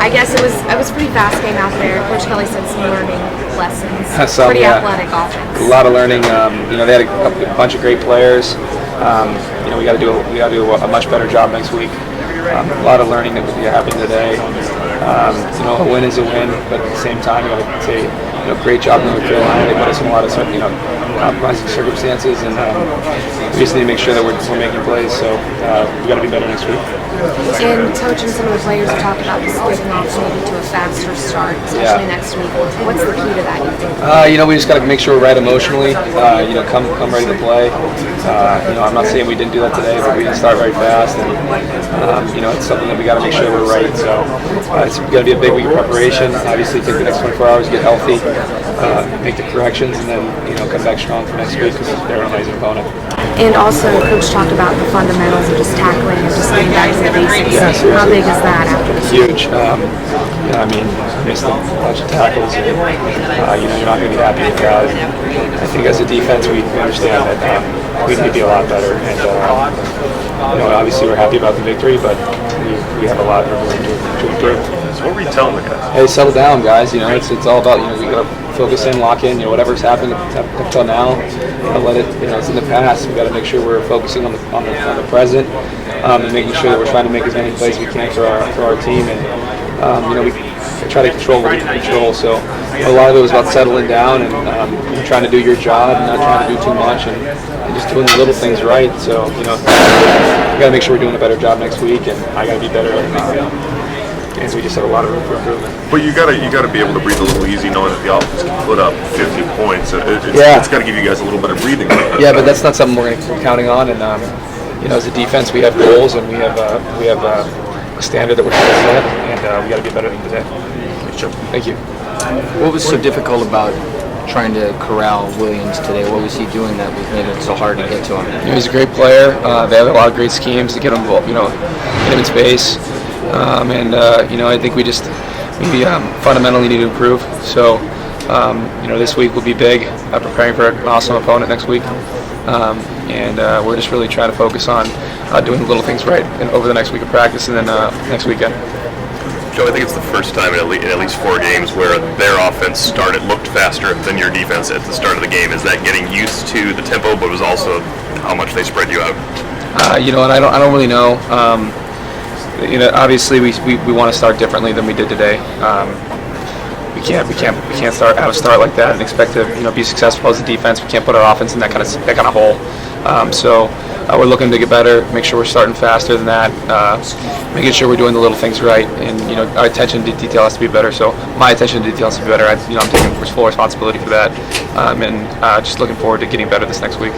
I guess it was a pretty fast game out there. Coach Kelly said some learning lessons. Pretty athletic offense. A lot of learning. They had a bunch of great players. We got to do a much better job next week. A lot of learning that we happened today. A win is a win, but at the same time, you got to say, great job in North Carolina. They put us in a lot of compromising circumstances, and we just need to make sure that we're making plays. So we got to be better next week. And Coach and some of the players have talked about this getting off maybe to a faster start, especially next week. What's the key to that, you think? We just got to make sure we're right emotionally. Come ready to play. I'm not saying we didn't do that today, but we didn't start very fast, and it's something that we got to make sure we're right. So it's going to be a big week of preparation. Obviously, take the next 24 hours, get healthy, make the corrections, and then come back strong for next week because they're an amazing opponent. And also, Coach talked about the fundamentals of just tackling and just getting back to the basics. Yeah, how big is that after this? Huge. Missed a bunch of tackles, and you're not going to be happy with that. I think as a defense, we understand that we need to be a lot better, and obviously we're happy about the victory, but we have a lot of room to improve. So what were you telling the guys? Hey, settle down, guys. It's all about we got to focus in, lock in. Whatever's happened up till now, let it. It's in the past. We got to make sure we're focusing on the present, and making sure that we're trying to make as many plays as we can for our team. And we try to control what we can control. So a lot of it was about settling down and trying to do your job, and not trying to do too much, and just doing the little things right. So we got to make sure we're doing a better job next week, and I got to be better. And we just have a lot of room for improvement. But you gotta be able to breathe a little easy, knowing that the offense can put up 50 points. It's got to give you guys a little bit of breathing room. Yeah, but that's not something we're counting on. And as a defense, we have goals, and we have a standard that we're trying to set, and we got to be better than today. Thank you. What was so difficult about trying to corral Williams today? What was he doing that made it so hard to get to him? He's a great player. They have a lot of great schemes to get him involved, get him in space. I think we fundamentally need to improve. So, this week will be big, preparing for an awesome opponent next week. We're just really trying to focus on doing the little things right over the next week of practice and then next weekend. Joe, I think it's the first time in at least 4 games where their offense looked faster than your defense at the start of the game. Is that getting used to the tempo, but was also how much they spread you out? I don't really know. Obviously we want to start differently than we did today. We can't have a start like that and expect to be successful as a defense. We can't put our offense in that kind of hole. So we're looking to get better, make sure we're starting faster than that, making sure we're doing the little things right, and our attention to detail has to be better. So my attention to detail has to be better. I'm taking full responsibility for that, and just looking forward to getting better this next week.